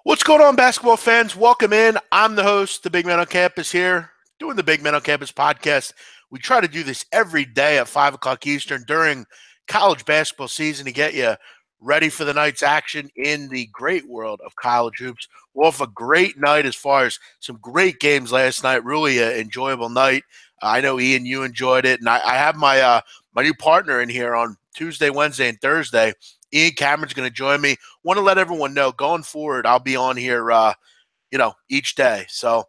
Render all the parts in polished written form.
What's going on, basketball fans? Welcome in. I'm the host, the Big Man on Campus here, doing the Big Man on Campus podcast. We try to do this every day at 5 o'clock Eastern during college basketball season to get you ready for the night's action in the great world of college hoops. We're off a great night as far as some great games last night. Really an enjoyable night. I know, Ian, you enjoyed it. And I have my new partner in here on Tuesday, Wednesday, and Thursday. Ian Cameron's going to join me. Want to let everyone know going forward, I'll be on here, each day. So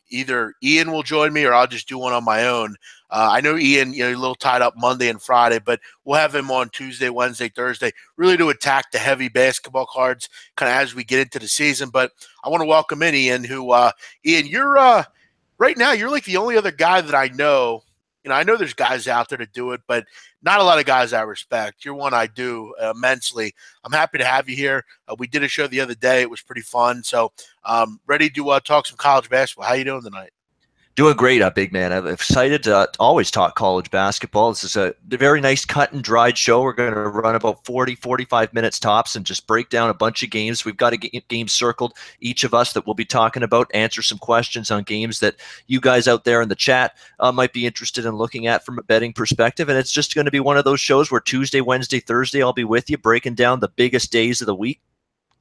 either Ian will join me or I'll just do one on my own. I know Ian, a little tied up Monday and Friday, but we'll have him on Tuesday, Wednesday, Thursday, really to attack the heavy basketball cards kind of as we get into the season. But I want to welcome in Ian, who, Ian, you're right now, you're like the only other guy that I know. I know there's guys out there to do it, but not a lot of guys I respect. You're one I do immensely. I'm happy to have you here. We did a show the other day. It was pretty fun. So ready to talk some college basketball. How you doing tonight? Doing great, big man. I'm excited to always talk college basketball. This is a very nice cut and dried show. We're going to run about 40, 45 minutes tops and just break down a bunch of games. We've got a game circled, each of us, that we'll be talking about, answer some questions on games that you guys out there in the chat might be interested in looking at from a betting perspective. And it's just going to be one of those shows where Tuesday, Wednesday, Thursday, I'll be with you breaking down the biggest days of the week,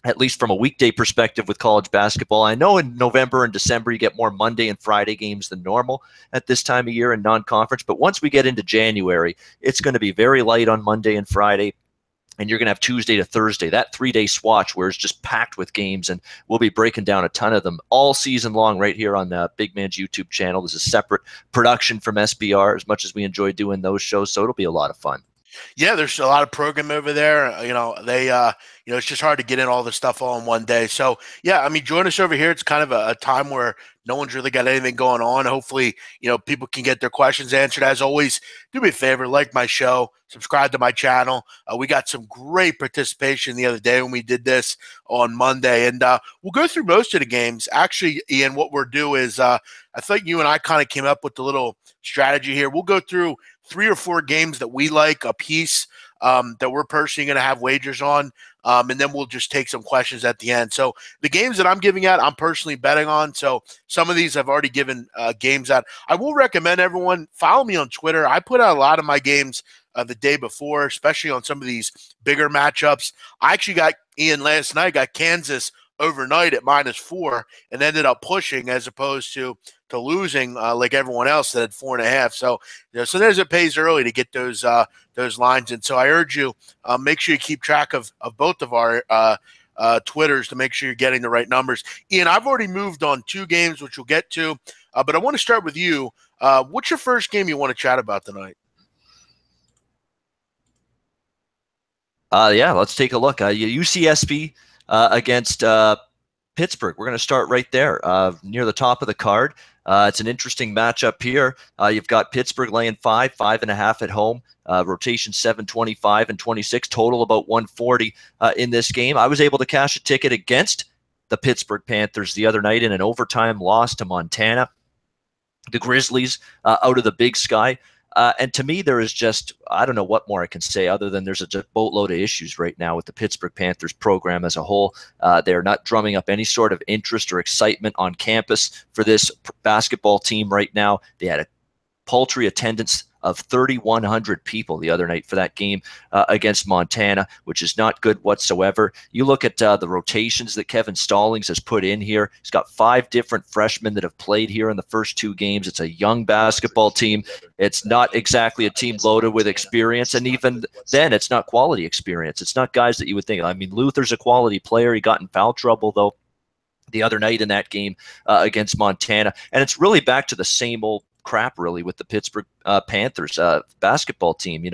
at least from a weekday perspective with college basketball. I know in November and December you get more Monday and Friday games than normal at this time of year in non-conference. But once we get into January, it's going to be very light on Monday and Friday. And you're going to have Tuesday to Thursday, that 3-day swatch where it's just packed with games. And we'll be breaking down a ton of them all season long right here on the Big Man's YouTube channel. This is a separate production from SBR, as much as we enjoy doing those shows. So it'll be a lot of fun. Yeah, there's a lot of program over there. It's just hard to get in all the stuff all in one day. So, yeah, join us over here. It's kind of a time where no one's really got anything going on. Hopefully, people can get their questions answered. As always, do me a favor, like my show, subscribe to my channel. We got some great participation the other day when we did this on Monday. And we'll go through most of the games. Actually, Ian, what we'll do is I think you and I kind of came up with the little strategy here. We'll go through 3 or 4 games that we like a piece that we're personally going to have wagers on, and then we'll just take some questions at the end. So the games that I'm giving out, I'm personally betting on. So some of these I've already given games out. I will recommend everyone follow me on Twitter. I put out a lot of my games the day before, especially on some of these bigger matchups. I actually got, Ian, last night, got Kansas overnight at -4 and ended up pushing as opposed to losing like everyone else that had 4.5. So, sometimes it pays early to get those lines in. So I urge you, make sure you keep track of both of our Twitters to make sure you're getting the right numbers. Ian, I've already moved on 2 games, which we'll get to, but I want to start with you. What's your first game you want to chat about tonight? Yeah, let's take a look. UCSB against Pittsburgh. We're going to start right there near the top of the card. It's an interesting matchup here. You've got Pittsburgh laying 5.5 at home. Rotation 725 and 26, total about 140 in this game. I was able to cash a ticket against the Pittsburgh Panthers the other night in an overtime loss to Montana. The Grizzlies out of the Big Sky. And to me, there is just, I don't know what more I can say other than there's a boatload of issues right now with the Pittsburgh Panthers program as a whole. They're not drumming up any sort of interest or excitement on campus for this basketball team right now. They had a paltry attendance of 3,100 people the other night for that game against Montana, which is not good whatsoever. You look at the rotations that Kevin Stallings has put in here. He's got 5 different freshmen that have played here in the first 2 games. It's a young basketball team. It's not exactly a team loaded with experience, and even then, it's not quality experience. It's not guys that you would think. Luther's a quality player. He got in foul trouble, though, the other night in that game against Montana. And it's really back to the same old crap, really, with the Pittsburgh Panthers basketball team.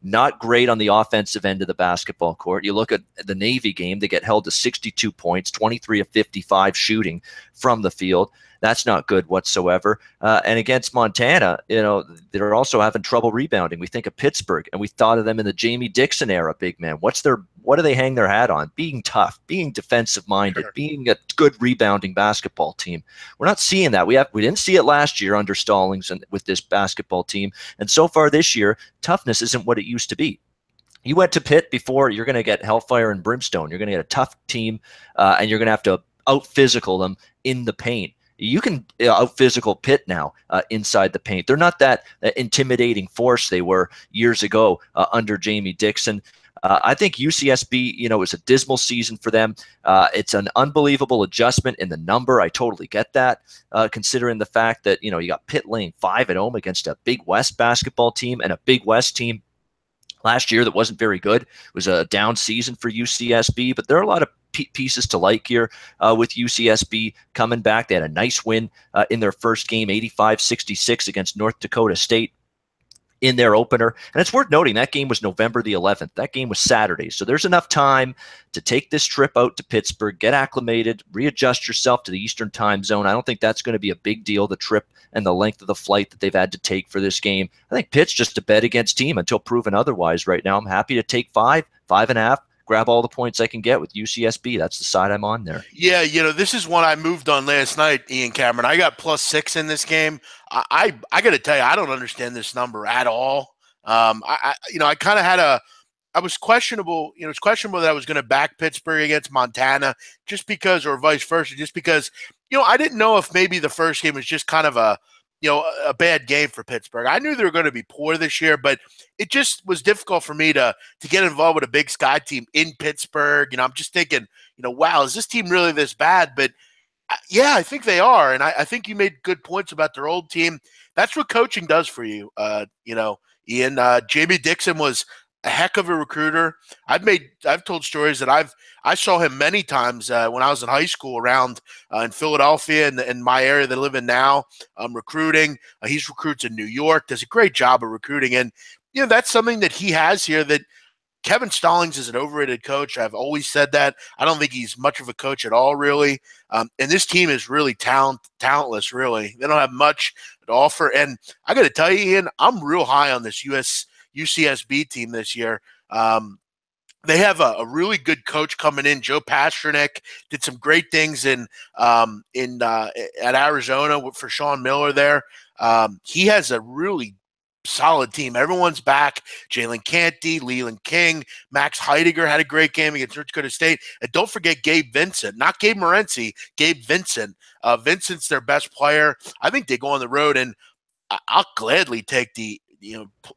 Not great on the offensive end of the basketball court. You look at the Navy game, they get held to 62 points, 23 of 55 shooting from the field. That's not good whatsoever. And against Montana, they're also having trouble rebounding. We think of Pittsburgh, and we thought of them in the Jamie Dixon era, big man. What do they hang their hat on? Being tough, being defensive-minded, being a good rebounding basketball team. We're not seeing that. We didn't see it last year under Stallings and with this basketball team. And so far this year, toughness isn't what it used to be. You went to Pitt before, you're going to get hellfire and brimstone. You're going to get a tough team, and you're going to have to out-physical them in the paint. You can out-physical Pitt now inside the paint. They're not that intimidating force they were years ago under Jamie Dixon. I think UCSB, is a dismal season for them. It's an unbelievable adjustment in the number. I totally get that, considering the fact that, you got Pitt laying 5 at home against a Big West basketball team and a Big West team last year that wasn't very good. It was a down season for UCSB, but there are a lot of pieces to like here with UCSB coming back. They had a nice win in their first game, 85-66 against North Dakota State in their opener. And it's worth noting that game was November the 11th. That game was Saturday. So there's enough time to take this trip out to Pittsburgh, get acclimated, readjust yourself to the Eastern time zone. I don't think that's going to be a big deal, the trip and the length of the flight that they've had to take for this game. I think Pitt's just a bet against team until proven otherwise right now. I'm happy to take 5.5, grab all the points I can get with UCSB. That's the side I'm on there. Yeah, this is one I moved on last night, Ian Cameron. I got +6 in this game. I got to tell you, I don't understand this number at all. I kind of had I was questionable. It's questionable that I was going to back Pittsburgh against Montana just because, or vice versa, just because, I didn't know if maybe the first game was just kind of a bad game for Pittsburgh. I knew they were going to be poor this year, but it just was difficult for me to get involved with a Big Sky team in Pittsburgh. I'm just thinking, wow, is this team really this bad? But yeah, I think they are. And I think you made good points about their old team. That's what coaching does for you. Ian, Jamie Dixon was a heck of a recruiter. I've told stories that I saw him many times when I was in high school around in Philadelphia and in my area that I live in now, recruiting. He's recruits in New York, does a great job of recruiting. And, that's something that he has here that Kevin Stallings is an overrated coach. I've always said that. I don't think he's much of a coach at all, really. And this team is really talentless, really. They don't have much to offer. And I got to tell you, Ian, I'm real high on this UCSB team this year. They have a really good coach coming in. Joe Pasternak did some great things at Arizona for Sean Miller there. He has a really solid team. Everyone's back. Jalen Canty, Leland King, Max Heidegger had a great game against North Dakota State. And don't forget Gabe Vincent, not Gabe Morency, Gabe Vincent. Vincent's their best player. I think they go on the road, and I'll gladly take the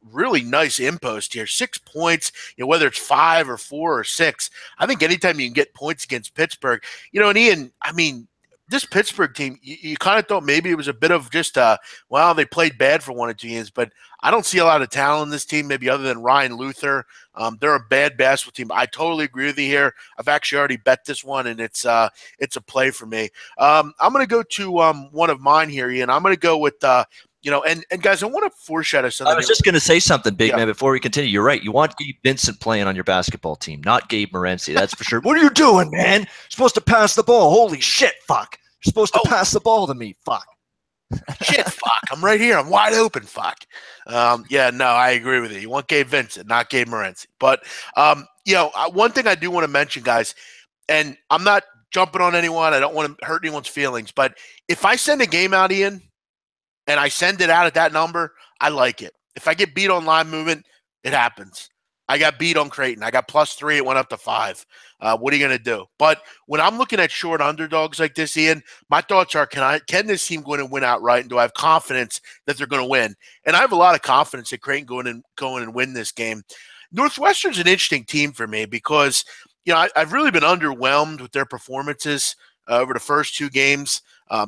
really nice impost here. 6 points, whether it's 5 or 4 or 6. I think anytime you can get points against Pittsburgh, and Ian, this Pittsburgh team, you kind of thought maybe it was a bit of just they played bad for 1 or 2 years, but I don't see a lot of talent in this team, maybe other than Ryan Luther. They're a bad basketball team. I totally agree with you here. I've actually already bet this one, and it's a play for me. I'm going to go to one of mine here, Ian. I'm going to go with and guys, I want to foreshadow something. I was just going to say something, big man, before we continue. You're right. You want Gabe Vincent playing on your basketball team, not Gabe Morency. That's for sure. What are you doing, man? You're supposed to pass the ball. Holy shit, fuck. You're supposed to pass the ball to me, fuck. Shit, fuck. I'm right here. I'm wide open, fuck. I agree with you. You want Gabe Vincent, not Gabe Morency. But, one thing I do want to mention, guys, and I'm not jumping on anyone. I don't want to hurt anyone's feelings. But if I send a game out, Ian, and I send it out at that number, I like it. If I get beat on line movement, it happens. I got beat on Creighton. I got +3. It went up to 5. What are you going to do? But when I'm looking at short underdogs like this, Ian, my thoughts are, can this team go in and win outright? And do I have confidence that they're going to win? And I have a lot of confidence that Creighton going and win this game. Northwestern's an interesting team for me because, I've really been underwhelmed with their performances over the first 2 games.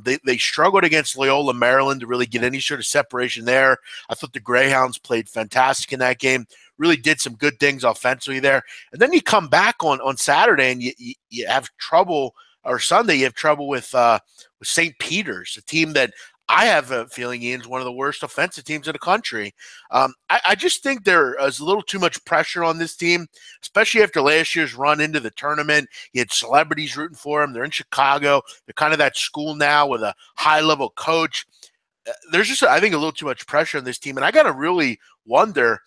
They struggled against Loyola, Maryland to really get any sort of separation there. I thought the Greyhounds played fantastic in that game, really did some good things offensively there. And then you come back on Saturday and you have trouble, or Sunday you have trouble with St. Peter's, a team that I have a feeling Ian's one of the worst offensive teams in the country. I just think there is a little too much pressure on this team, especially after last year's run into the tournament. You had celebrities rooting for them. They're in Chicago. They're kind of that school now with a high-level coach. There's just, I think, a little too much pressure on this team, and I got to really wonder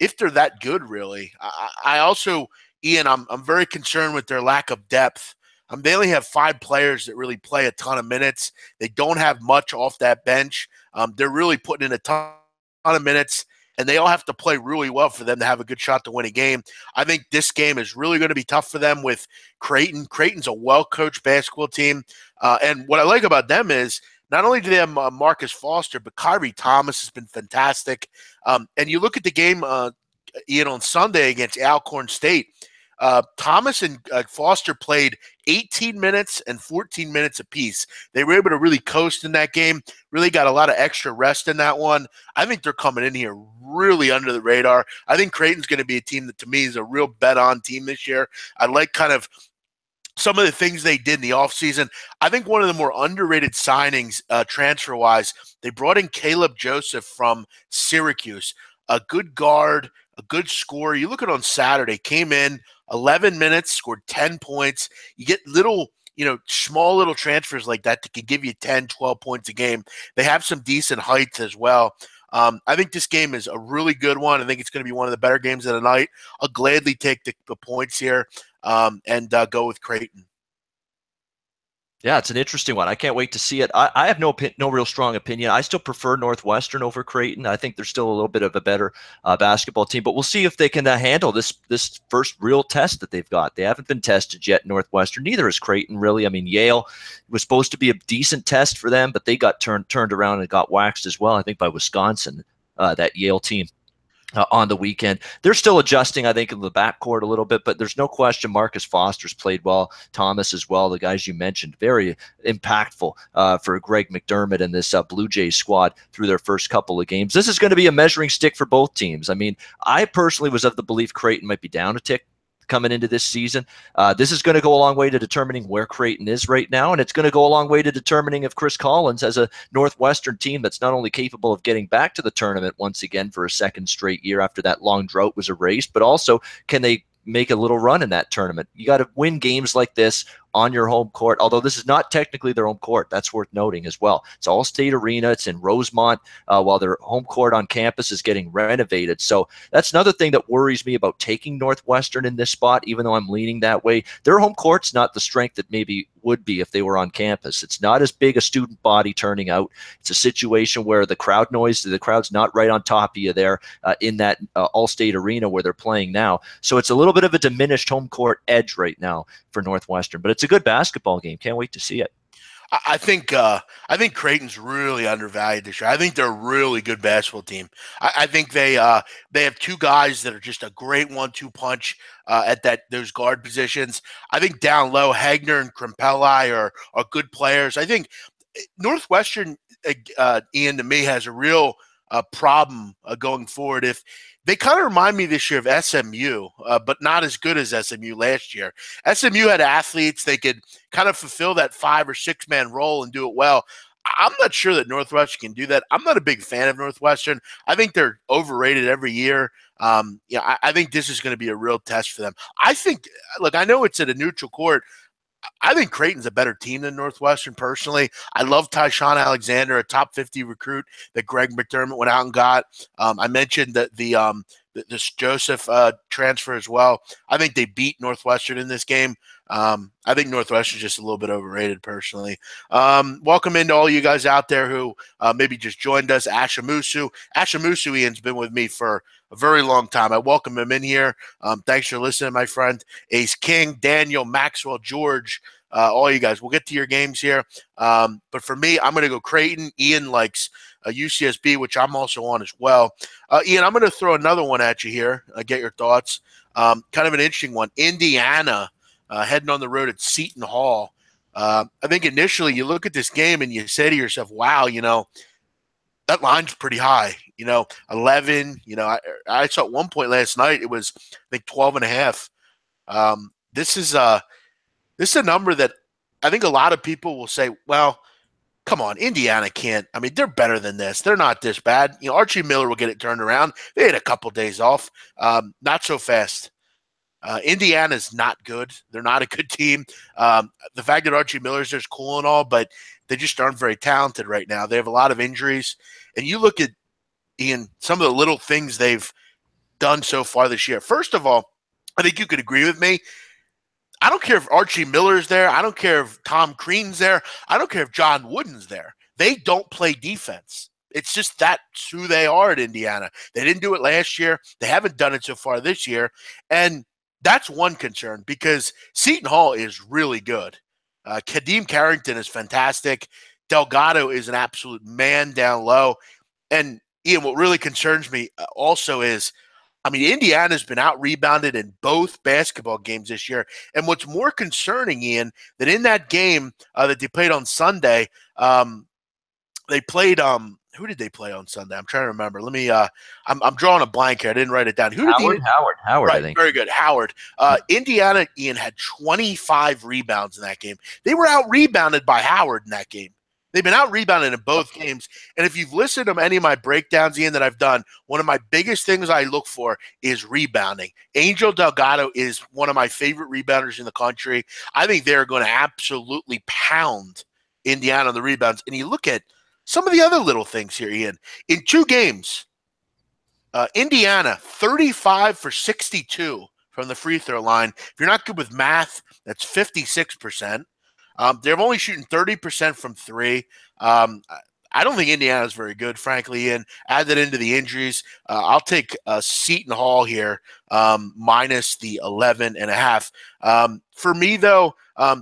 if they're that good, really. I also, Ian, I'm very concerned with their lack of depth. They only have 5 players that really play a ton of minutes. They don't have much off that bench. They're really putting in a ton of minutes. and they all have to play really well for them to have a good shot to win a game. I think this game is really going to be tough for them with Creighton. Creighton's a well-coached basketball team, and what I like about them is not only do they have Marcus Foster, but Kyrie Thomas has been fantastic. And you look at the game, Ian, on Sunday against Alcorn State. Thomas and Foster played 18 minutes and 14 minutes apiece. They were able to really coast in that game, really got a lot of extra rest in that one. I think they're coming in here really under the radar. I think Creighton's going to be a team that, to me, is a real bet-on team this year. I like kind of some of the things they did in the offseason. I think one of the more underrated signings transfer-wise, they brought in Caleb Joseph from Syracuse, a good guard, a good scorer. You look at on Saturday, came in 11 minutes, scored 10 points. You get little, small little transfers like that can give you 10, 12 points a game. They have some decent heights as well. I think this game is a really good one. I think it's going to be one of the better games of the night. I'll gladly take the points here and go with Creighton. Yeah, it's an interesting one. I can't wait to see it. I have no real strong opinion. I still prefer Northwestern over Creighton. I think they're still a little bit of a better basketball team, but we'll see if they can handle this first real test that they've got. They haven't been tested yet, Northwestern. Neither is Creighton, really. I mean, Yale was supposed to be a decent test for them, but they got turned around and got waxed as well, I think, by Wisconsin, that Yale team. On the weekend. They're still adjusting, I think, in the backcourt a little bit, but there's no question Marcus Foster's played well, Thomas as well, the guys you mentioned, very impactful for Greg McDermott and this Blue Jays squad through their first couple of games. This is going to be a measuring stick for both teams. I mean, I personally was of the belief Creighton might be down a tick coming into this season. This is going to go a long way to determining where Creighton is right now, and it's going to go a long way to determining if Chris Collins has a Northwestern team that's not only capable of getting back to the tournament once again for a second straight year after that long drought was erased, but also can they make a little run in that tournament. You got to win games like this on your home court, although this is not technically their home court. That's worth noting as well. It's All-State Arena. It's in Rosemont while their home court on campus is getting renovated. So that's another thing that worries me about taking Northwestern in this spot, even though I'm leaning that way. Their home court's not the strength that maybe would be if they were on campus. It's not as big a student body turning out. It's a situation where the crowd's not right on top of you there in that All-State Arena where they're playing now. So it's a little bit of a diminished home court edge right now for Northwestern, but it's a good basketball game. Can't wait to see it. I think Creighton's really undervalued this year. I think they're a really good basketball team. I think they have two guys that are just a great 1-2 punch at those guard positions. I think down low, Hagner and Krimpelli are good players. I think Northwestern, Ian, to me, has a real problem going forward. If they kind of remind me this year of SMU, but not as good as SMU last year. SMU had athletes. They could kind of fulfill that 5 or 6 man role and do it well. I'm not sure that Northwestern can do that. I'm not a big fan of Northwestern. I think they're overrated every year. I think this is going to be a real test for them. I think, look, I know it's at a neutral court. I think Creighton's a better team than Northwestern, personally. I love Tyshawn Alexander, a top 50 recruit that Greg McDermott went out and got. I mentioned that this Joseph transfer as well. I think they beat Northwestern in this game. I think Northwestern's just a little bit overrated, personally. Welcome into all you guys out there who maybe just joined us. Ashamusu. Ashamusu, Ian's been with me for a very long time. I welcome him in here. Thanks for listening, my friend. Ace King, Daniel, Maxwell, George, all you guys. We'll get to your games here. But for me, I'm going to go Creighton. Ian likes UCSB, which I'm also on as well. Ian, I'm going to throw another one at you here. Get your thoughts. Kind of an interesting one. Indiana heading on the road at Seton Hall. I think initially you look at this game and you say to yourself, wow, that line's pretty high, 11, I saw at one point last night, it was, I think 12.5. This is a number that I think a lot of people will say, well, come on, Indiana can't. I mean, they're better than this. They're not this bad. Archie Miller will get it turned around. They had a couple days off. Not so fast. Indiana's not good. They're not a good team. The fact that Archie Miller's there's cool and all, but they just aren't very talented right now. They have a lot of injuries. And you look at, Ian, some of the little things they've done so far this year. First of all, I think you could agree with me. I don't care if Archie Miller's there. I don't care if Tom Crean's there. I don't care if John Wooden's there. They don't play defense. It's just that's who they are at Indiana. They didn't do it last year. They haven't done it so far this year. And that's one concern because Seton Hall is really good. Kadeem Carrington is fantastic. Delgado is an absolute man down low. And Ian, what really concerns me also is, I mean, Indiana's been out-rebounded in both basketball games this year. And what's more concerning, Ian, that in that game that they played on Sunday, they played who did they play on Sunday? I'm trying to remember. Let me I'm drawing a blank here. I didn't write it down. Howard, right, I think. Very good. Howard. Indiana, Ian, had 25 rebounds in that game. They were out-rebounded by Howard in that game. They've been out-rebounded in both games. And if you've listened to any of my breakdowns, Ian, that I've done, one of my biggest things I look for is rebounding. Angel Delgado is one of my favorite rebounders in the country. I think they're going to absolutely pound Indiana on the rebounds. And you look at some of the other little things here, Ian. In 2 games, Indiana, 35 for 62 from the free throw line. If you're not good with math, that's 56%. They're only shooting 30% from 3. I don't think Indiana's very good, frankly, and add that into the injuries. I'll take Seton Hall here, minus the 11.5. For me, though,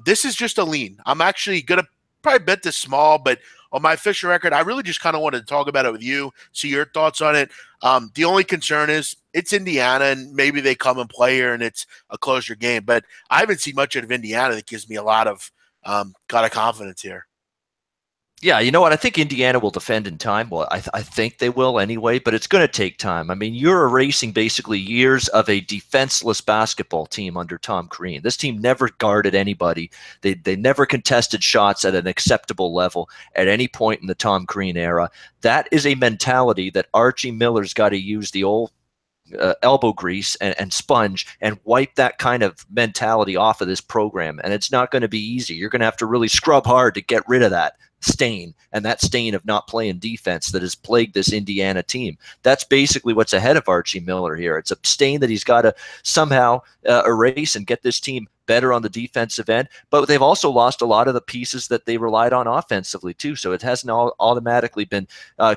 this is just a lean. I'm actually going to probably bet this small, but on my official record, I really just kind of wanted to talk about it with you, see your thoughts on it. The only concern is it's Indiana, and maybe they come and play here, and it's a closer game. But I haven't seen much out of Indiana that gives me a lot of confidence here. Yeah, you know what? I think Indiana will defend in time. Well, I think they will anyway, but it's going to take time. I mean, you're erasing basically years of a defenseless basketball team under Tom Crean. This team never guarded anybody. They never contested shots at an acceptable level at any point in the Tom Crean era. That is a mentality that Archie Miller's got to use the old elbow grease and sponge and wipe that kind of mentality off of this program. And it's not going to be easy. You're going to have to really scrub hard to get rid of that stain, and that stain of not playing defense that has plagued this Indiana team. That's basically what's ahead of Archie Miller here. It's a stain that he's got to somehow erase and get this team better on the defensive end. But they've also lost a lot of the pieces that they relied on offensively too. So it hasn't automatically been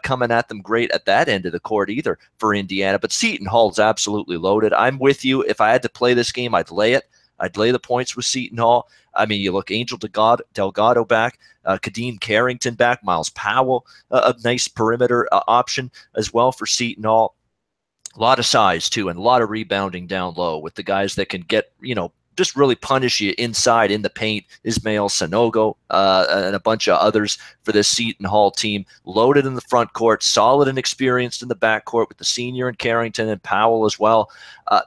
coming at them great at that end of the court either for Indiana. But Seton Hall is absolutely loaded. I'm with you. If I had to play this game, I'd lay it. I'd lay the points with Seton Hall. I mean, you look Angel Delgado back, Kadeem Carrington back, Miles Powell, a nice perimeter option as well for Seton Hall. A lot of size, too, and a lot of rebounding down low with the guys that can get, just really punish you inside in the paint. Ismail Sanogo and a bunch of others for this Seton Hall team. Loaded in the front court, solid and experienced in the back court with the senior and Carrington and Powell as well.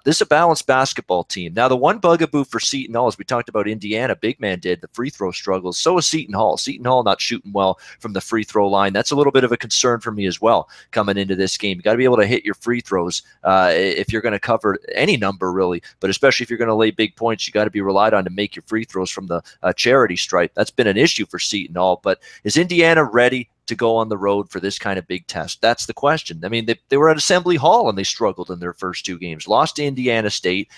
This is a balanced basketball team. Now, the one bugaboo for Seton Hall, as we talked about Indiana, big man did, the free throw struggles. So is Seton Hall. Seton Hall not shooting well from the free throw line. That's a little bit of a concern for me as well coming into this game. You got to be able to hit your free throws if you're going to cover any number, really, but especially if you're going to lay big points. You got to be relied on to make your free throws from the charity stripe. That's been an issue for Seton Hall. But is Indiana ready to go on the road for this kind of big test? That's the question. I mean, they were at Assembly Hall and they struggled in their first 2 games. Lost to Indiana State.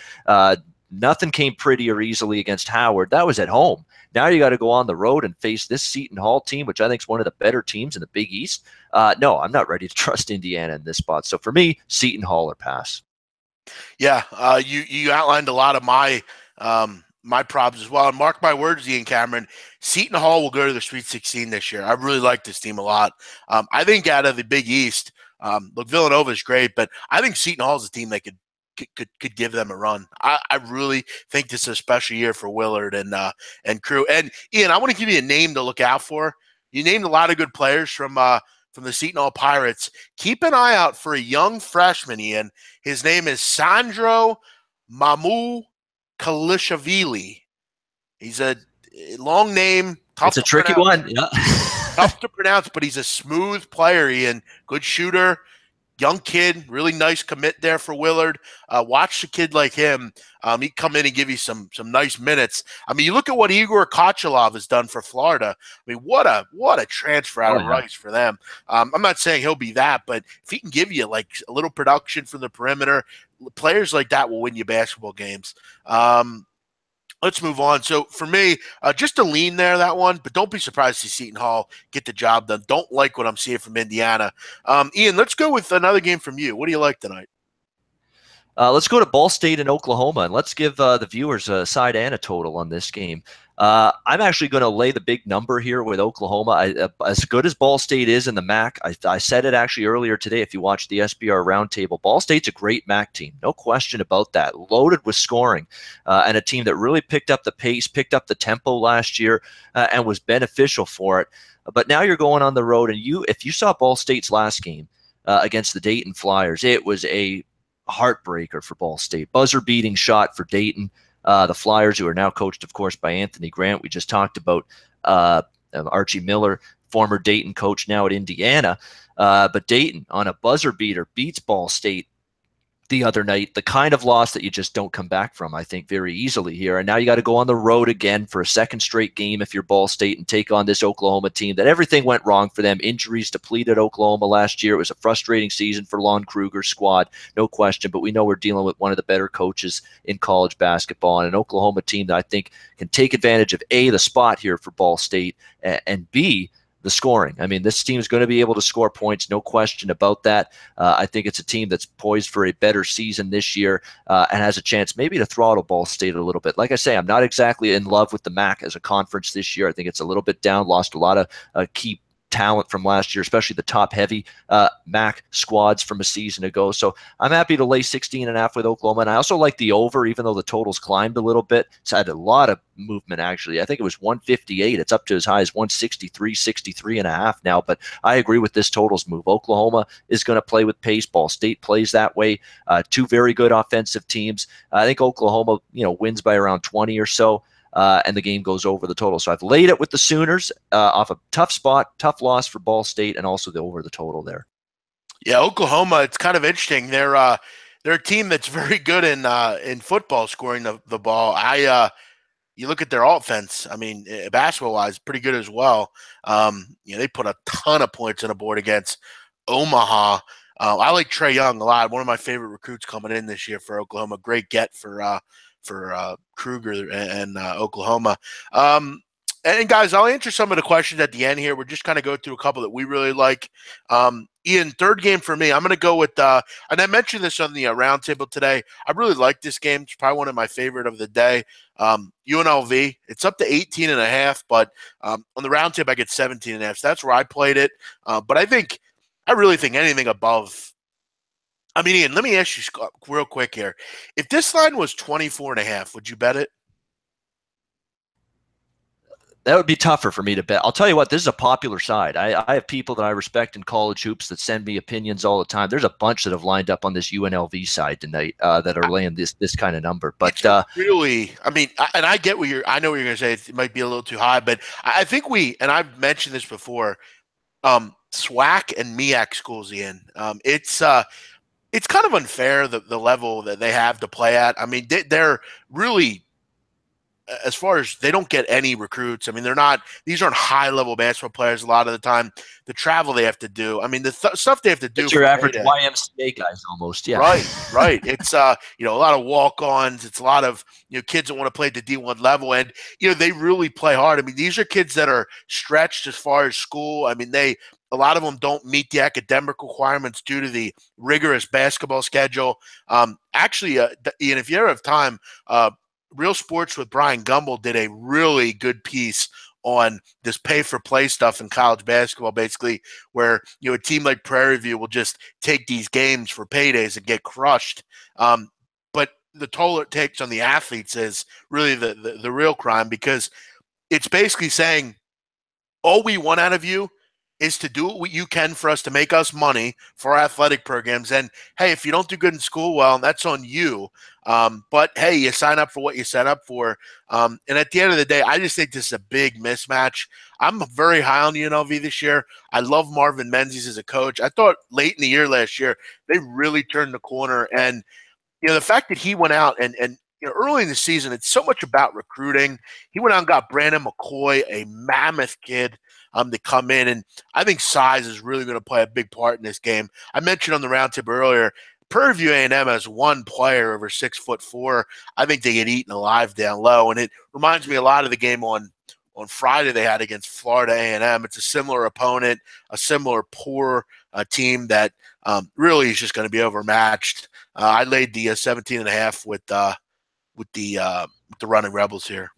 Nothing came pretty or easily against Howard. That was at home. Now you got to go on the road and face this Seton Hall team, which I think is one of the better teams in the Big East. No, I'm not ready to trust Indiana in this spot. So for me, Seton Hall or pass. Yeah, you outlined a lot of my problems as well. And mark my words, Ian Cameron, Seton Hall will go to the Sweet 16 this year. I really like this team a lot. I think out of the Big East, look, Villanova is great, but I think Seton Hall is a team that could give them a run. I really think this is a special year for Willard and crew. And Ian, I want to give you a name to look out for. You named a lot of good players from the Seton Hall Pirates. Keep an eye out for a young freshman, Ian. His name is Sandro Mamu Kalishvili. He's a long name. It's a tricky one. Yeah. Tough to pronounce, but he's a smooth player, Ian. Good shooter. Young kid, really nice commit there for Willard. Watch a kid like him. He'd come in and give you some nice minutes. I mean, you look at what Igor Kochalov has done for Florida. I mean, what a transfer out of Rice for them. I'm not saying he'll be that, but if he can give you like a little production from the perimeter, players like that will win you basketball games. Let's move on. So for me, just a lean there, that one, but don't be surprised to see Seton Hall get the job done. Don't like what I'm seeing from Indiana. Ian, let's go with another game from you. What do you like tonight? Let's go to Ball State and Oklahoma, and let's give the viewers a side and a total on this game. I'm actually going to lay the big number here with Oklahoma. As good as Ball State is in the MAC, I said it actually earlier today if you watched the SBR roundtable, Ball State's a great MAC team. No question about that. Loaded with scoring and a team that really picked up the pace, picked up the tempo last year, and was beneficial for it. But now you're going on the road, and if you saw Ball State's last game against the Dayton Flyers, it was a heartbreaker for Ball State. Buzzer-beating shot for Dayton. The Flyers, who are now coached, of course, by Anthony Grant. We just talked about Archie Miller, former Dayton coach, now at Indiana. But Dayton, on a buzzer beater, beats Ball State the other night. The kind of loss that you just don't come back from, I think, very easily here. And now you got to go on the road again for a second straight game if you're Ball State and take on this Oklahoma team that everything went wrong for them. Injuries depleted Oklahoma last year. It was a frustrating season for Lon Kruger's squad, no question. But we know we're dealing with one of the better coaches in college basketball and an Oklahoma team that I think can take advantage of A, the spot here for Ball State, and B, the scoring. I mean, this team is going to be able to score points, no question about that. I think it's a team that's poised for a better season this year and has a chance maybe to throttle Ball State a little bit. Like I say, I'm not exactly in love with the MAC as a conference this year. I think it's a little bit down, lost a lot of key talent from last year, especially the top-heavy MAC squads from a season ago. So I'm happy to lay 16.5 with Oklahoma. And I also like the over, even though the total's climbed a little bit. It's had a lot of movement, actually. I think it was 158. It's up to as high as 163, 63.5 now. But I agree with this totals move. Oklahoma is going to play with pace. Ball State plays that way. Two very good offensive teams. I think Oklahoma, wins by around 20 or so. And the game goes over the total. So I've laid it with the Sooners off a tough spot, tough loss for Ball State, and also the over the total there. Yeah, Oklahoma, it's kind of interesting. They're a team that's very good in football, scoring the ball. You look at their offense. I mean, basketball-wise, pretty good as well. They put a ton of points on the board against Omaha. I like Trae Young a lot. One of my favorite recruits coming in this year for Oklahoma. Great get for Kruger and Oklahoma. And guys, I'll answer some of the questions at the end here. We're just kind of go through a couple that we really like. Ian, third game for me, I'm going to go with, and I mentioned this on the roundtable today. I really like this game. It's probably one of my favorite of the day. UNLV, it's up to 18.5, but on the roundtable, I get 17.5. So that's where I played it. But I really think anything above, I mean, Ian, let me ask you real quick here. If this line was 24.5, would you bet it? That would be tougher for me to bet. I'll tell you what, this is a popular side. I have people that I respect in college hoops that send me opinions all the time. There's a bunch that have lined up on this UNLV side tonight that are laying this kind of number. But really, I mean, I get I know what you're going to say. It might be a little too high, but I think and I've mentioned this before, SWAC and MEAC schools, Ian. It's kind of unfair, the level that they have to play at. I mean, they're really, as far as they don't get any recruits. I mean, these aren't high-level basketball players a lot of the time. The travel they have to do. I mean, the stuff they have to do. It's your average YMCA guys almost, yeah. Right. It's, a lot of walk-ons. It's a lot of, kids that want to play at the D1 level. And, they really play hard. I mean, these are kids that are stretched as far as school. I mean, a lot of them don't meet the academic requirements due to the rigorous basketball schedule. Actually, Ian, if you ever have time, Real Sports with Brian Gumbel did a really good piece on this pay-for-play stuff in college basketball, basically, where a team like Prairie View will just take these games for paydays and get crushed. But the toll it takes on the athletes is really the real crime, because it's basically saying, all we want out of you is to do what you can for us to make us money for our athletic programs. And, hey, if you don't do good in school, well, that's on you. But, hey, you sign up for what you set up for. And at the end of the day, I just think this is a big mismatch. I'm very high on UNLV this year. I love Marvin Menzies as a coach. I thought late in the year last year, they really turned the corner. And, the fact that he went out and early in the season, it's so much about recruiting. He went out and got Brandon McCoy, a mammoth kid, to come in. And I think size is really going to play a big part in this game. I mentioned on the roundtable earlier, Prairie View A&M has one player over 6'4". I think they get eaten alive down low, and it reminds me a lot of the game on Friday they had against Florida A&M. It's a similar opponent, a similar poor team that really is just going to be overmatched. I laid the 17.5 with the Running Rebels here.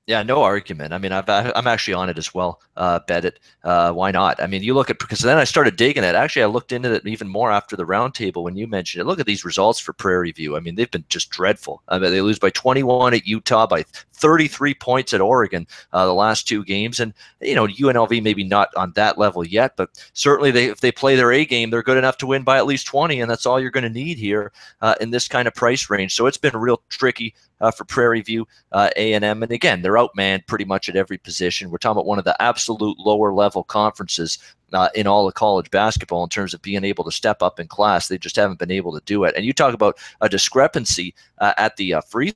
Yeah, no argument. I mean, I'm actually on it as well. Bet it. Why not? I mean, you look at, because then I started digging it. Actually, I looked into it even more after the roundtable when you mentioned it. Look at these results for Prairie View. I mean, they've been just dreadful. I mean, they lose by 21 at Utah, by 33 points at Oregon the last two games. And, you know, UNLV maybe not on that level yet, but certainly if they play their A game, they're good enough to win by at least 20, and that's all you're going to need here in this kind of price range. So it's been real tricky for Prairie View, A&M. And again, they're outmanned pretty much at every position. We're talking about one of the absolute lower level conferences in all of college basketball in terms of being able to step up in class. They just haven't been able to do it. And you talk about a discrepancy at the free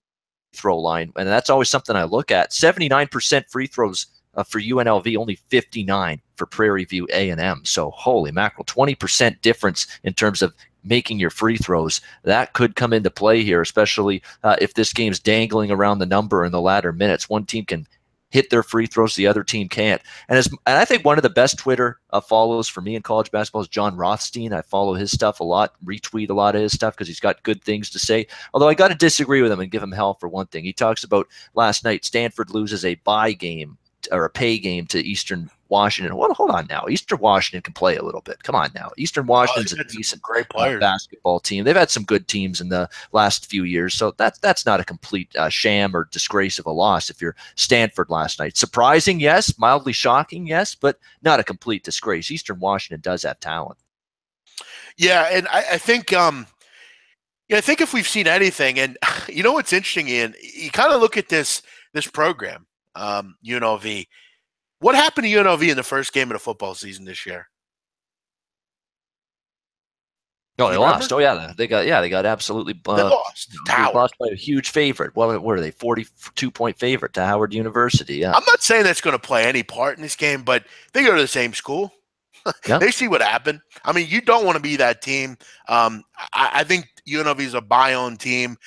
throw line, and that's always something I look at. 79% free throws for UNLV, only 59 for Prairie View A&M. So holy mackerel, 20% difference in terms of making your free throws. That could come into play here, especially if this game's dangling around the number in the latter minutes. One team can hit their free throws, the other team can't. And I think one of the best Twitter follows for me in college basketball is John Rothstein. I follow his stuff a lot, retweet a lot of his stuff because he's got good things to say. Although I got to disagree with him and give him hell for one thing. He talks about last night Stanford loses a bye game or a pay game to Eastern Washington. Well, hold on now. Eastern Washington can play a little bit. Come on now. Eastern Washington's a decent great basketball team. They've had some good teams in the last few years, so that's not a complete sham or disgrace of a loss if you're Stanford last night. Surprising, yes. Mildly shocking, yes, but not a complete disgrace. Eastern Washington does have talent. Yeah, and I think I think if we've seen anything, and you know what's interesting, Ian, you kind of look at this program, UNLV. What happened to UNLV in the first game of the football season this year? No, they lost. Oh yeah, they got absolutely. They lost. They lost by a huge favorite. Well, what are they? 42-point favorite to Howard University. Yeah. I'm not saying that's going to play any part in this game, but they go to the same school. Yeah. They see what happened. I mean, you don't want to be that team. I think UNLV is a buy-on team.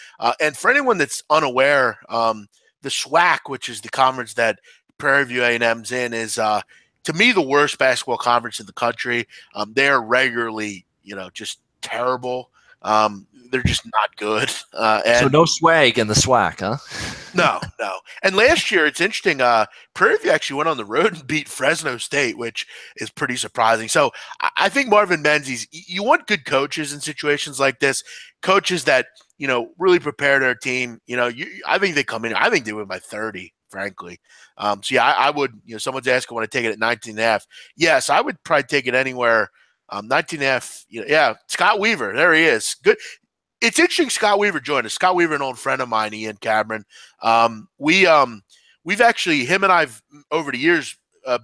And for anyone that's unaware, the SWAC, which is the conference that Prairie View A&M's in, is to me the worst basketball conference in the country. They're regularly, just terrible. They're just not good. So no swag in the SWAC, huh? No. And last year, it's interesting. Prairie View actually went on the road and beat Fresno State, which is pretty surprising. So I think Marvin Menzies, you want good coaches in situations like this, coaches that, really prepare their team. I think they come in. I think they win by 30, frankly. So yeah, I would, someone's asking, want to take it at 19.5. Yes, I would probably take it anywhere. 19.5. Yeah, Scott Weaver. There he is. Good. It's interesting. Scott Weaver joined us. Scott Weaver, an old friend of mine, Ian Cameron. We've actually, him and I've over the years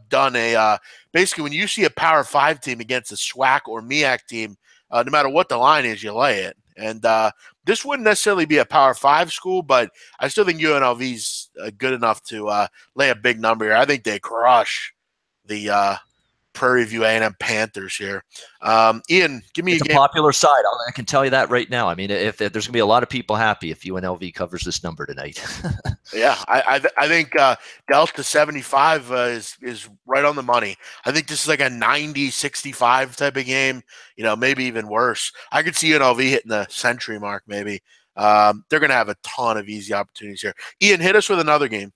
done a basically when you see a Power 5 team against a SWAC or MEAC team, no matter what the line is, you lay it. And this wouldn't necessarily be a Power 5 school, but I still think UNLV's good enough to lay a big number here. I think they crush the Prairie View A&M Panthers here. Ian, give me it's a popular side. I can tell you that right now. I mean, if there's going to be a lot of people happy if UNLV covers this number tonight. Yeah, I think Delta 75 is right on the money. I think this is like a 90-65 type of game, maybe even worse. I could see UNLV hitting the century mark maybe. They're going to have a ton of easy opportunities here. Ian, hit us with another game.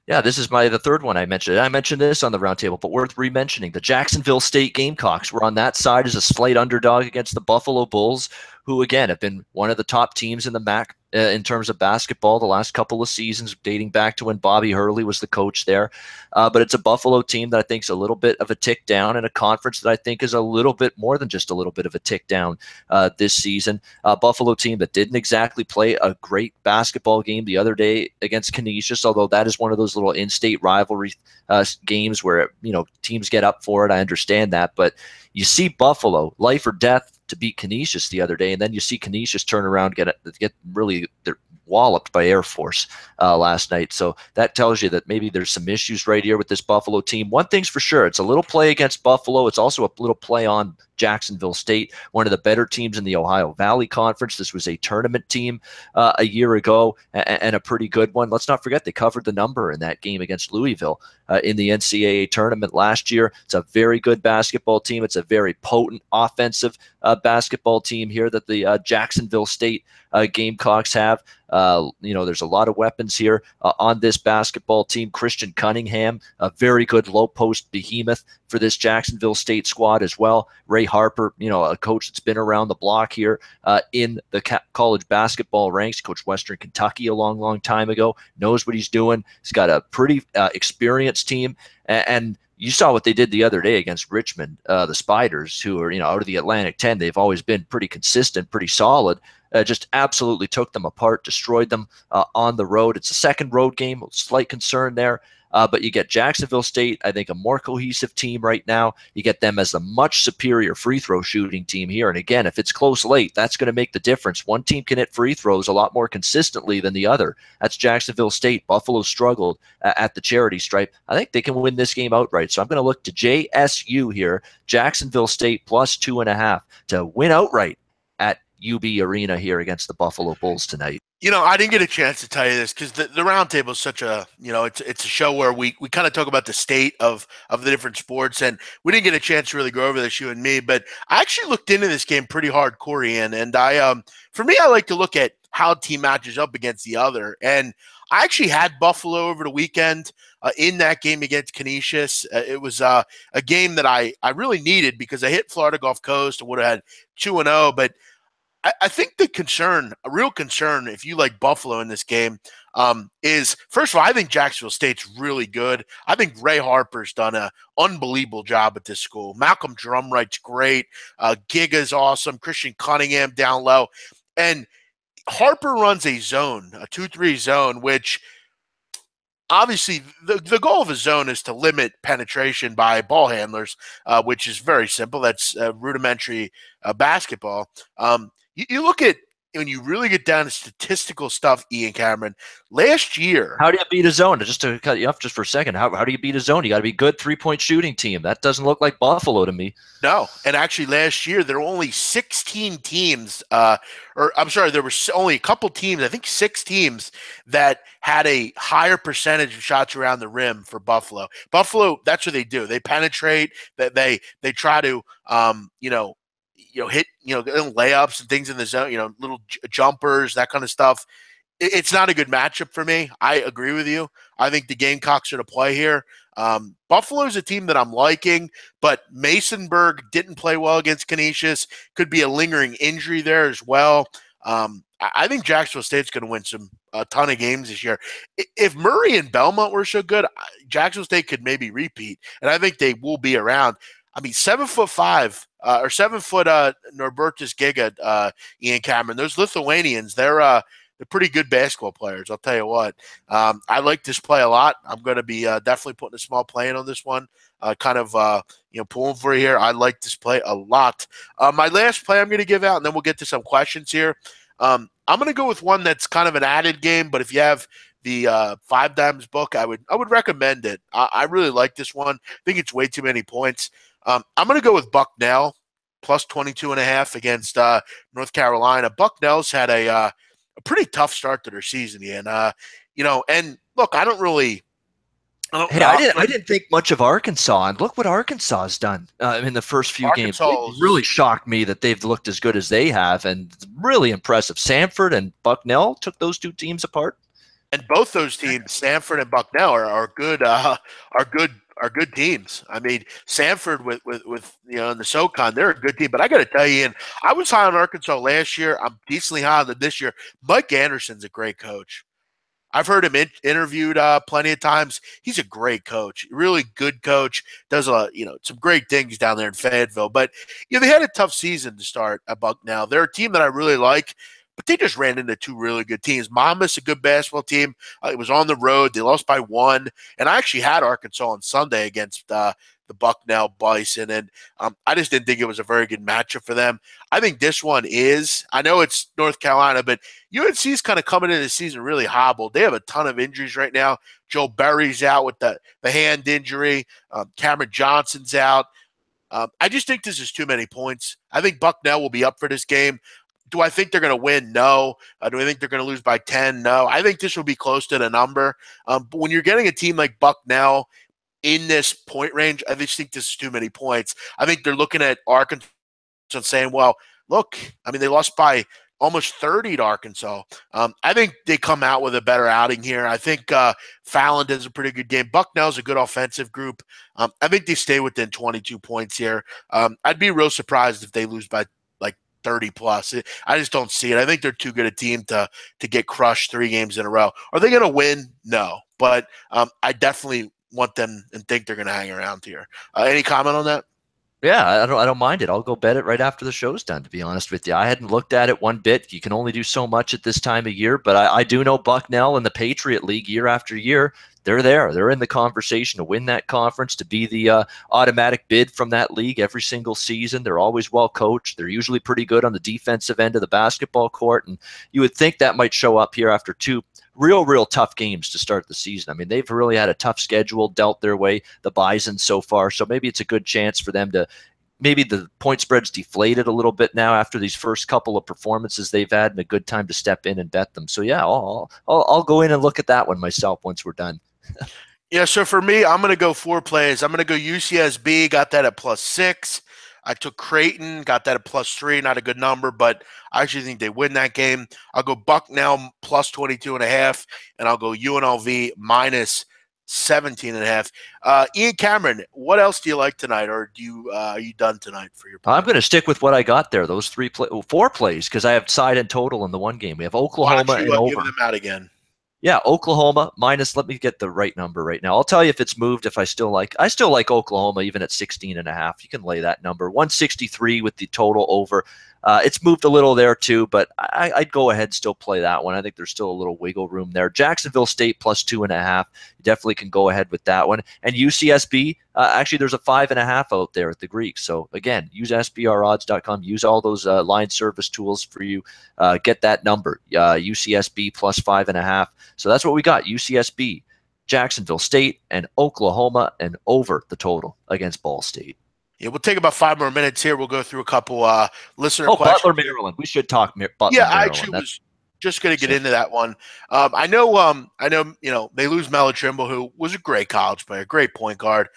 Yeah, this is the third one I mentioned. I mentioned this on the roundtable, but worth re-mentioning. The Jacksonville State Gamecocks were on that side as a slight underdog against the Buffalo Bulls, who, again, have been one of the top teams in the MAC in terms of basketball the last couple of seasons, dating back to when Bobby Hurley was the coach there. But it's a Buffalo team that I think is a little bit of a tick down, and a conference that I think is a little bit more than just a little bit of a tick down this season. Buffalo team that didn't exactly play a great basketball game the other day against Canisius, although that is one of those little in-state rivalry games where teams get up for it. I understand that, but you see Buffalo life or death to beat Canisius the other day, and then you see Canisius turn around, get really walloped by Air Force last night. So that tells you that maybe there's some issues right here with this Buffalo team. One thing's for sure, it's a little play against Buffalo. It's also a little play on Jacksonville State, one of the better teams in the Ohio Valley Conference. This was a tournament team a year ago, and a pretty good one. Let's not forget they covered the number in that game against Louisville in the NCAA tournament last year. It's a very good basketball team. It's a very potent offensive basketball team here that the Jacksonville State Gamecocks have. There's a lot of weapons here on this basketball team. Christian Cunningham, a very good low post behemoth for this Jacksonville State squad as well. Ray Harper, a coach that's been around the block here in the college basketball ranks. Coached Western Kentucky a long time ago. Knows what he's doing. He's got a pretty experienced team, and you saw what they did the other day against Richmond, the Spiders, who are, out of the Atlantic 10. They've always been pretty consistent, pretty solid. Just absolutely took them apart, destroyed them on the road. It's a second road game, slight concern there. But you get Jacksonville State, I think, a more cohesive team right now. You get them as a much superior free throw shooting team here. And again, if it's close late, that's going to make the difference. One team can hit free throws a lot more consistently than the other. That's Jacksonville State. Buffalo struggled at the charity stripe. I think they can win this game outright. So I'm going to look to JSU here, Jacksonville State plus 2.5 to win outright at UB Arena here against the Buffalo Bulls tonight. I didn't get a chance to tell you this because the round table is such a, it's a show where we kind of talk about the state of the different sports, and we didn't get a chance to really go over this, you and me, but I actually looked into this game pretty hardcore, Ian, and for me, I like to look at how a team matches up against the other, and I actually had Buffalo over the weekend in that game against Canisius. It was a game that I really needed because I hit Florida Gulf Coast and would have had 2-0, but I think a real concern, if you like Buffalo in this game, is, first of all, I think Jacksonville State's really good. I think Ray Harper's done an unbelievable job at this school. Malcolm Drumwright's great. Giga's awesome. Christian Cunningham down low. And Harper runs a zone, a 2-3 zone, which obviously the goal of a zone is to limit penetration by ball handlers, which is very simple. That's rudimentary basketball. You look at, when you really get down to statistical stuff, Ian Cameron, last year. How do you beat a zone? Just to cut you off just for a second, how do you beat a zone? You got to be a good three-point shooting team. That doesn't look like Buffalo to me. No, and actually last year there were only 16 teams, there were only a couple teams, I think 6 teams that had a higher percentage of shots around the rim for Buffalo. Buffalo, that's what they do. They penetrate, that they try to, hit, layups and things in the zone, little jumpers, that kind of stuff. It's not a good matchup for me. I agree with you. I think the Gamecocks are to play here. Buffalo's a team that I'm liking, but Masonburg didn't play well against Canisius. Could be a lingering injury there as well. I think Jacksonville State's going to win a ton of games this year. If Murray and Belmont were so good, Jacksonville State could maybe repeat, and I think they will be around. I mean, 7'5" or 7 foot Norbertus Giga, Ian Cameron. Those Lithuanians, they're pretty good basketball players. I'll tell you what. I like this play a lot. I'm going to be definitely putting a small play in on this one. Pulling for you here. I like this play a lot. My last play I'm going to give out, and then we'll get to some questions here. I'm going to go with one that's kind of an added game, but if you have the 5 Dimes book, I would recommend it. I really like this one. I think it's way too many points. I'm going to go with Bucknell plus 22.5 against North Carolina. Bucknell's had a pretty tough start to their season, Ian. And look, I didn't think much of Arkansas, and look what Arkansas has done in the first few games. It really shocked me that they've looked as good as they have, and really impressive. Samford and Bucknell took those 2 teams apart. And both those teams, Samford and Bucknell, are good teams. I mean, Samford with in the SoCon, they're a good team. But I got to tell you, Ian, I was high on Arkansas last year. I'm decently high on them this year. Mike Anderson's a great coach. I've heard him interviewed plenty of times. He's a great coach, really good coach. Does some great things down there in Fayetteville. But they had a tough season to start at Bucknell. They're a team that I really like. But they just ran into 2 really good teams. Monmouth's a good basketball team. It was on the road. They lost by 1. And I actually had Arkansas on Sunday against the Bucknell Bison, and I just didn't think it was a very good matchup for them. I think this one is. I know it's North Carolina, but UNC's kind of coming into the season really hobbled. They have a ton of injuries right now. Joe Berry's out with the hand injury. Cameron Johnson's out. I just think this is too many points. I think Bucknell will be up for this game. Do I think they're going to win? No. Do I think they're going to lose by 10? No. I think this will be close to the number. But when you're getting a team like Bucknell in this point range, I just think this is too many points. I think they're looking at Arkansas and saying, well, look, I mean, they lost by almost 30 to Arkansas. I think they come out with a better outing here. I think Fallon does a pretty good game. Bucknell's a good offensive group. I think they stay within 22 points here. I'd be real surprised if they lose by like 30 plus. I just don't see it. I think they're too good a team to get crushed 3 games in a row. Are they going to win? No. But I definitely want them and think they're going to hang around here. Any comment on that? Yeah, I don't mind it. I'll go bet it right after the show's done, to be honest with you. I hadn't looked at it one bit. You can only do so much at this time of year, but I do know Bucknell and the Patriot League year after year, they're there. They're in the conversation to win that conference, to be the automatic bid from that league every single season. They're always well coached. They're usually pretty good on the defensive end of the basketball court, and you would think that might show up here after 2 real tough games to start the season. I mean, they've really had a tough schedule dealt their way, the Bison so far. So maybe it's a good chance for them to, maybe the point spread's deflated a little bit now after these first couple of performances they've had, and a good time to step in and bet them. So yeah, I'll go in and look at that one myself once we're done. Yeah, so for me, I'm going to go 4 plays. I'm going to go UCSB, got that at +6. I took Creighton, got that at +3, not a good number, but I actually think they win that game. I'll go Bucknell +22.5, and I'll go UNLV -17.5. Ian Cameron, what else do you like tonight, or are you done tonight for your play? I'm going to stick with what I got there, those 4 plays, because I have side and total in the one game. We have Oklahoma and over. Give them out again. Yeah, Oklahoma minus, let me get the right number right now. I'll tell you if it's moved, if I still like Oklahoma even at 16.5. You can lay that number. 163 with the total over. It's moved a little there too, but I'd go ahead and still play that one. I think there's still a little wiggle room there. Jacksonville State +2.5. You definitely can go ahead with that one. And UCSB, actually there's a 5.5 out there at the Greek. So again, use SBRodds.com. Use all those line service tools for you. Get that number, UCSB +5.5. So that's what we got, UCSB, Jacksonville State, and Oklahoma, and over the total against Ball State. Yeah, we'll take about 5 more minutes here. We'll go through a couple listener questions. Butler, Maryland. We should talk Butler, yeah, Maryland. I actually was just going to get into that one. I know, they lose Melo Trimble, who was a great college player, great point guard.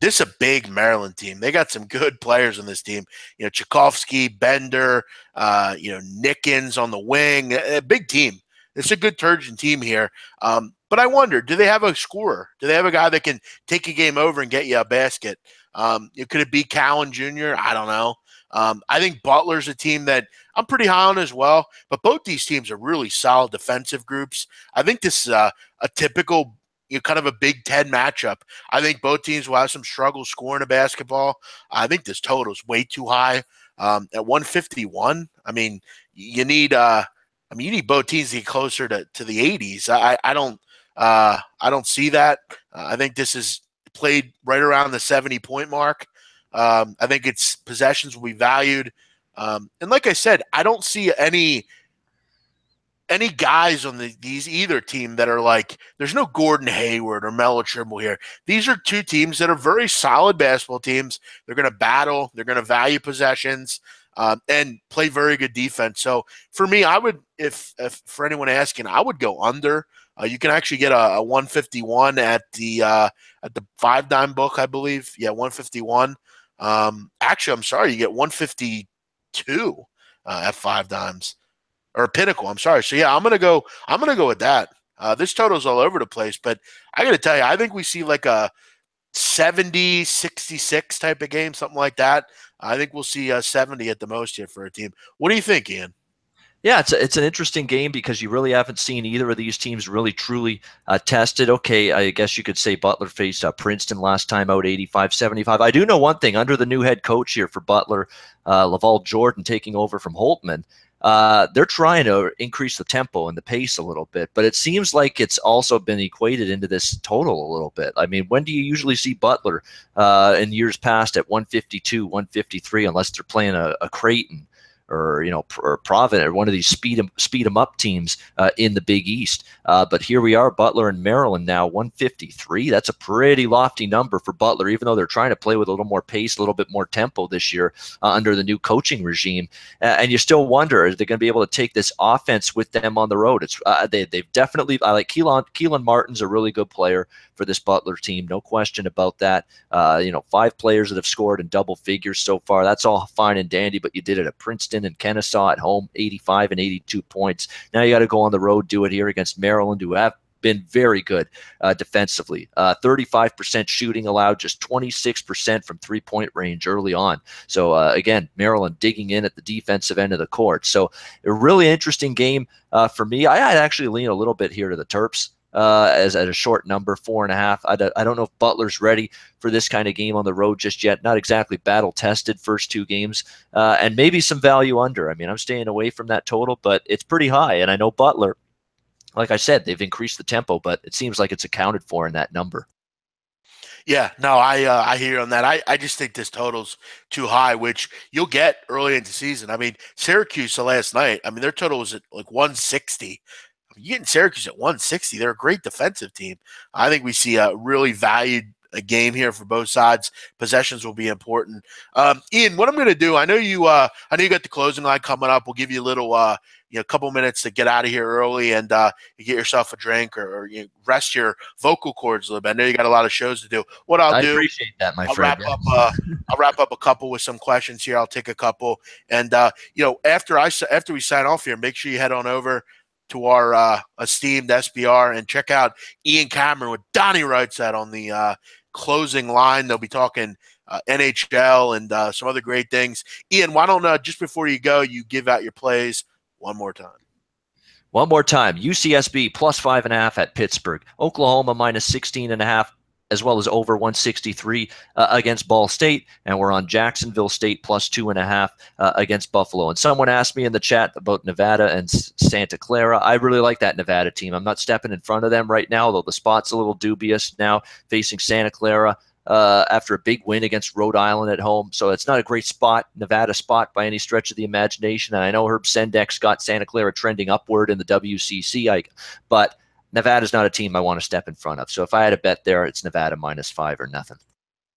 This is a big Maryland team. They got some good players on this team. Tchaikovsky, Bender, Nickens on the wing. A big team. It's a good Turgeon team here. But I wonder, do they have a scorer? Do they have a guy that can take a game over and get you a basket? Could it be Cowan Jr.? I don't know. I think Butler's a team that I'm pretty high on as well. But both these teams are really solid defensive groups. I think this is a typical kind of a Big Ten matchup. I think both teams will have some struggles scoring a basketball. I think this total is way too high. At 151, I mean, you need both teams to get closer to the 80s. I don't see that. I think this is played right around the 70-point mark. I think its possessions will be valued. And like I said, I don't see any guys on these either team that are like, there's no Gordon Hayward or Melo Trimble here. These are 2 teams that are very solid basketball teams. They're going to battle. They're going to value possessions and play very good defense. So for me, I would, if for anyone asking, I would go under. You can actually get a 151 at the 5 dime book, I believe. Yeah, 151. Actually, I'm sorry, you get 152 at 5 dimes. Or Pinnacle, I'm sorry. So yeah, I'm gonna go with that. This total's all over the place, but I gotta tell you, I think we see like a 70-66 type of game, something like that. I think we'll see 70 at the most here for a team. What do you think, Ian? Yeah, it's an interesting game because you really haven't seen either of these teams really truly tested. Okay, I guess you could say Butler faced Princeton last time out 85-75. I do know one thing, under the new head coach here for Butler, Laval Jordan taking over from Holtman, they're trying to increase the tempo and the pace a little bit, but it seems like it's also been equated into this total a little bit. I mean, when do you usually see Butler in years past at 152, 153, unless they're playing a Creighton or or Providence, or one of these speed 'em up teams in the Big East. But here we are, Butler and Maryland now 153. That's a pretty lofty number for Butler, even though they're trying to play with a little more pace, a little bit more tempo this year under the new coaching regime. And you still wonder, are they going to be able to take this offense with them on the road? It's they've definitely. I like Keelan Martin's a really good player for this Butler team, no question about that. 5 players that have scored in double figures so far. That's all fine and dandy, but you did it at Princeton and Kennesaw at home, 85 and 82 points. Now you got to go on the road, do it here against Maryland, who have been very good defensively. 35% shooting allowed, just 26% from three-point range early on. So again, Maryland digging in at the defensive end of the court. So a really interesting game for me. I'd actually lean a little bit here to the Terps. As at a short number, 4.5. I don't know if Butler's ready for this kind of game on the road just yet. Not exactly battle-tested first 2 games, and maybe some value under. I mean, I'm staying away from that total, but it's pretty high, and I know Butler, like I said, they've increased the tempo, but it seems like it's accounted for in that number. Yeah, no, I hear you on that. I just think this total's too high, which you'll get early into the season. I mean, Syracuse last night, I mean, their total was at like 160. You get in Syracuse at 160. They're a great defensive team. I think we see a really valued game here for both sides. Possessions will be important. Ian, what I'm going to do, I know you got the closing line coming up. We'll give you a little, couple minutes to get out of here early and you get yourself a drink or you rest your vocal cords a little bit. I know you got a lot of shows to do. What I appreciate that, my friend. I'll wrap up a couple with some questions here. I'll take a couple, and after we sign off here, make sure you head on over to our esteemed SBR and check out Ian Cameron with Donnie Wright said on the closing line. They'll be talking NHL and some other great things. Ian, why don't just before you go, you give out your plays one more time. One more time. UCSB plus 5.5 at Pittsburgh. Oklahoma minus 16.5. as well as over 163 against Ball State. And we're on Jacksonville State plus 2.5 against Buffalo. And someone asked me in the chat about Nevada and Santa Clara. I really like that Nevada team. I'm not stepping in front of them right now, though the spot's a little dubious now facing Santa Clara after a big win against Rhode Island at home. So it's not a great spot, Nevada spot by any stretch of the imagination. And I know Herb Sendek's got Santa Clara trending upward in the WCC, but Nevada's not a team I want to step in front of. So if I had a bet there, it's Nevada minus 5 or nothing.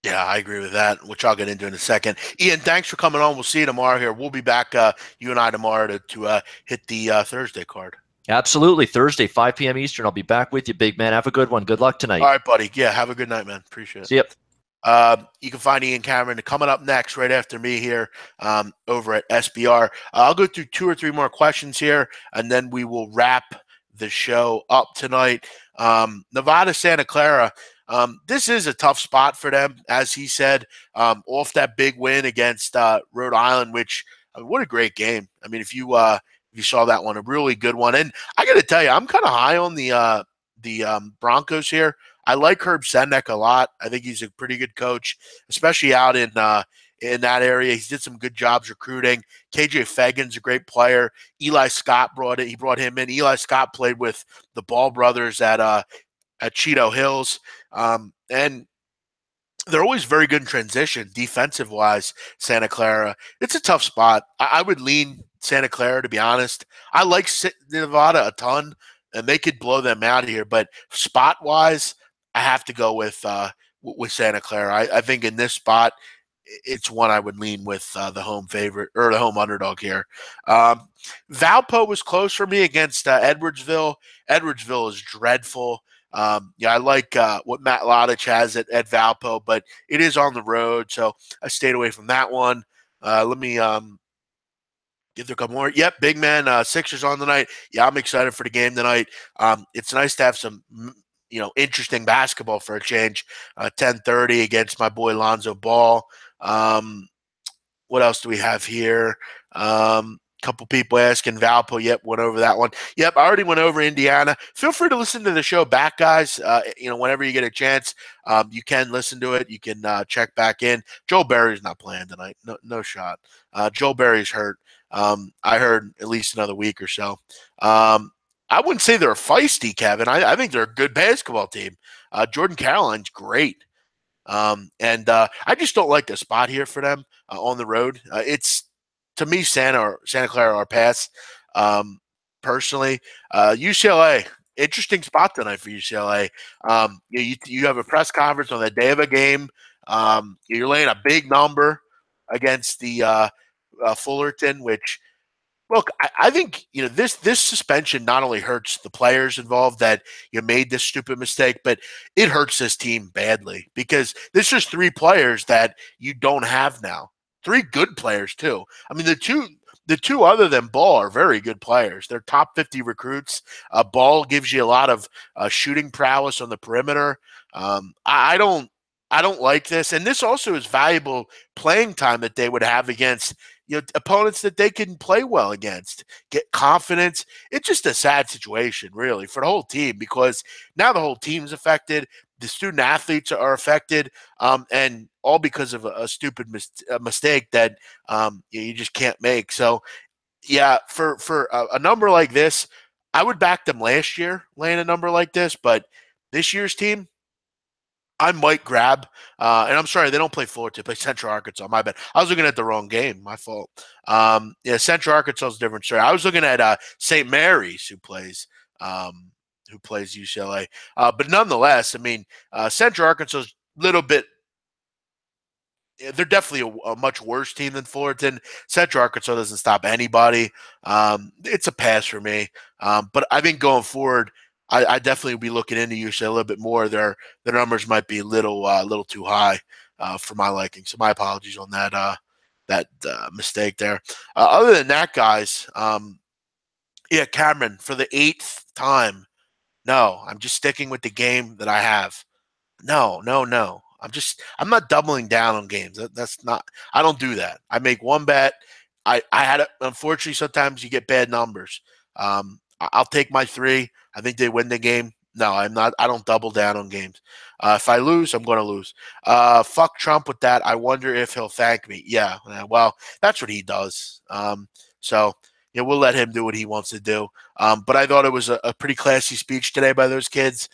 Yeah, I agree with that, which I'll get into in a second. Ian, thanks for coming on. We'll see you tomorrow here. We'll be back, you and I, tomorrow to hit the Thursday card. Absolutely. Thursday, 5 p.m. Eastern. I'll be back with you, big man. Have a good one. Good luck tonight. All right, buddy. Yeah, have a good night, man. Appreciate it. See ya. You can find Ian Cameron coming up next right after me here over at SBR. I'll go through 2 or 3 more questions here, and then we will wrap the show up tonight. Nevada, Santa Clara, this is a tough spot for them, as he said, off that big win against Rhode Island, which what a great game. I mean, if you saw that one, a really good one. And I got to tell you, I'm kind of high on the Broncos here. I like Herb Sendek a lot. I think he's a pretty good coach, especially out in that area. He did some good jobs recruiting. KJ Fagan's a great player. Eli Scott he brought him in. Eli Scott played with the Ball brothers at Cheeto Hills. And they're always very good in transition, defensive-wise, Santa Clara. It's a tough spot. I would lean Santa Clara, to be honest. I like Nevada a ton, and they could blow them out of here. But spot-wise, I have to go with Santa Clara. I think in this spot, it's one I would lean with the home favorite or the home underdog here. Valpo was close for me against Edwardsville. Edwardsville is dreadful. I like what Matt Lodich has at Valpo, but it is on the road, so I stayed away from that one. Let me get there a couple more. Yep, big man, Sixers on tonight. Yeah, I'm excited for the game tonight. It's nice to have some interesting basketball for a change. 10:30 against my boy Lonzo Ball. What else do we have here? Couple people asking Valpo. Yep, went over that one. Yep, I already went over Indiana. Feel free to listen to the show back, guys. Whenever you get a chance, you can listen to it. You can check back in. Joel Berry's not playing tonight. No shot. Joel Berry's hurt. I heard at least another week or so. I wouldn't say they're feisty, Kevin. I think they're a good basketball team. Jordan Caroline's great. And I just don't like the spot here for them on the road. It's, to me, Santa Clara or pass. Personally, UCLA, interesting spot tonight for UCLA. You have a press conference on the day of a game. You're laying a big number against the Fullerton, which, look, I think this suspension not only hurts the players involved that you made this stupid mistake, but it hurts this team badly because this is three players that you don't have now. Three good players too. I mean, the two other than Ball are very good players. They're top 50 recruits. Ball gives you a lot of shooting prowess on the perimeter. I don't like this, and this also is valuable playing time that they would have against opponents that they can play well against, get confidence. It's just a sad situation, really, for the whole team because now the whole team's affected. The student athletes are affected, and all because of a stupid mistake that you just can't make. So, yeah, for a number like this, I would back them last year laying a number like this, but this year's team, I might grab, and I'm sorry, they don't play Florida. They play Central Arkansas. My bad. I was looking at the wrong game. My fault. Yeah, Central Arkansas is a different story. I was looking at St. Mary's, who plays UCLA. But nonetheless, I mean, Central Arkansas is a little bit. They're definitely a much worse team than Fullerton. Central Arkansas doesn't stop anybody. It's a pass for me. But I think going forward, I definitely will be looking into UCLA a little bit more. Their numbers might be a little too high for my liking. So my apologies on that mistake there. Other than that, guys, yeah, Cameron, for the 8th time, no, I'm just sticking with the game that I have. No. I'm not doubling down on games. That's not. I don't do that. I make one bet. I had it. Unfortunately, sometimes you get bad numbers. I'll take my 3. I think they win the game. No, I'm not. I don't double down on games. If I lose, I'm going to lose. Fuck Trump with that. I wonder if he'll thank me. Yeah. Well, that's what he does. So we'll let him do what he wants to do. But I thought it was a pretty classy speech today by those kids.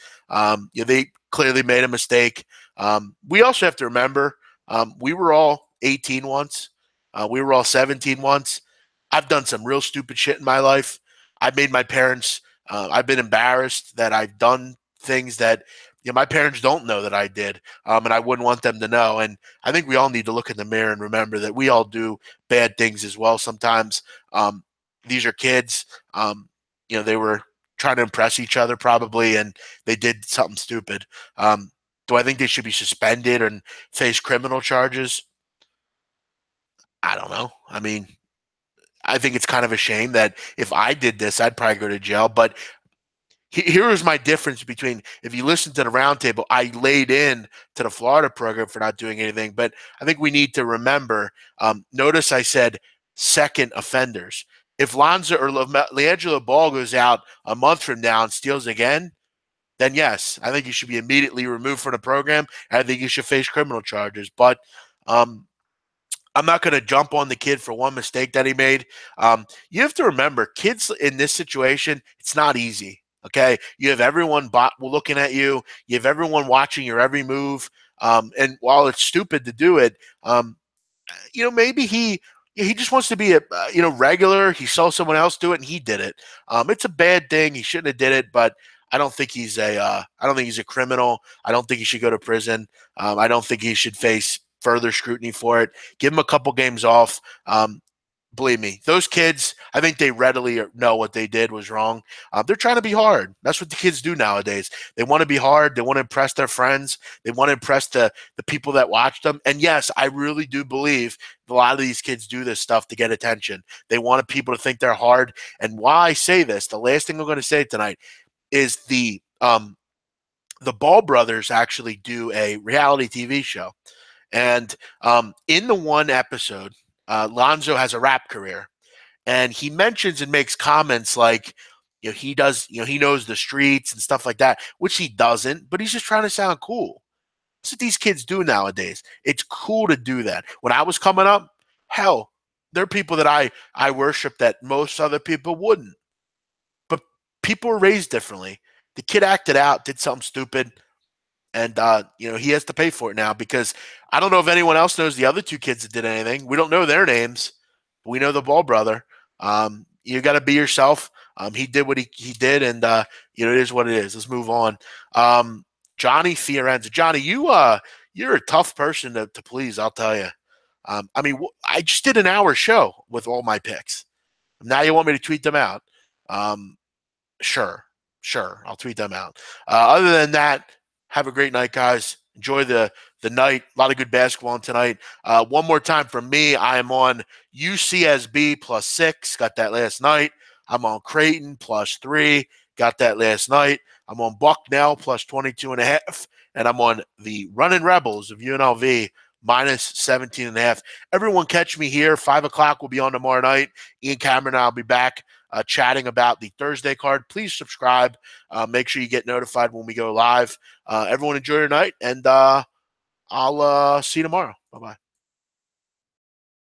They clearly made a mistake. We also have to remember we were all 18 once. We were all 17 once. I've done some real stupid shit in my life. I've made my parents. I've been embarrassed that I've done things that my parents don't know that I did, and I wouldn't want them to know. And I think we all need to look in the mirror and remember that we all do bad things as well sometimes. These are kids. They were trying to impress each other probably, and they did something stupid. Do I think they should be suspended and face criminal charges? I don't know. I mean, I think it's kind of a shame that if I did this, I'd probably go to jail. But here is my difference between, if you listen to the roundtable, I laid in to the Florida program for not doing anything. But I think we need to remember, notice I said second offenders. If Lonzo or LeAngelo Ball goes out a month from now and steals again, then yes, I think you should be immediately removed from the program. I think you should face criminal charges. But I'm not going to jump on the kid for one mistake that he made. You have to remember, kids in this situation, it's not easy. Okay, you have everyone looking at you. You have everyone watching your every move. And while it's stupid to do it, maybe he just wants to be a regular. He saw someone else do it and he did it. It's a bad thing. He shouldn't have did it, but I don't think he's a criminal. I don't think he should go to prison. I don't think he should face further scrutiny for it. Give him a couple games off. Believe me, those kids, I think they readily know what they did was wrong. They're trying to be hard. That's what the kids do nowadays. They want to be hard. They want to impress their friends. They want to impress the people that watch them. And yes, I really do believe a lot of these kids do this stuff to get attention. They want people to think they're hard. And why I say this, the last thing I'm going to say tonight is the Ball brothers actually do a reality TV show. And in the one episode, Lonzo has a rap career, and he mentions and makes comments like, he does, he knows the streets and stuff like that, which he doesn't, but he's just trying to sound cool. That's what these kids do nowadays. It's cool to do that. When I was coming up, hell, there are people that I worship that most other people wouldn't. But people are raised differently. The kid acted out, did something stupid, and he has to pay for it now because I don't know if anyone else knows the other two kids that did anything. We don't know their names. We know the Ball brother. You got to be yourself. He did what he did, and it is what it is. Let's move on. Johnny Fiorenza. Johnny, you're a tough person to please, I'll tell you. I just did an hour show with all my picks. Now you want me to tweet them out? Sure, I'll tweet them out. Other than that, have a great night, guys. Enjoy the night. A lot of good basketball tonight. One more time from me, I am on UCSB +6. Got that last night. I'm on Creighton +3. Got that last night. I'm on Bucknell +22.5. And I'm on the Running Rebels of UNLV -17.5. Everyone catch me here. 5 o'clock will be on tomorrow night. Ian Cameron and I will be back chatting about the Thursday card. Please subscribe. Make sure you get notified when we go live. Everyone enjoy your night, and I'll see you tomorrow. Bye-bye.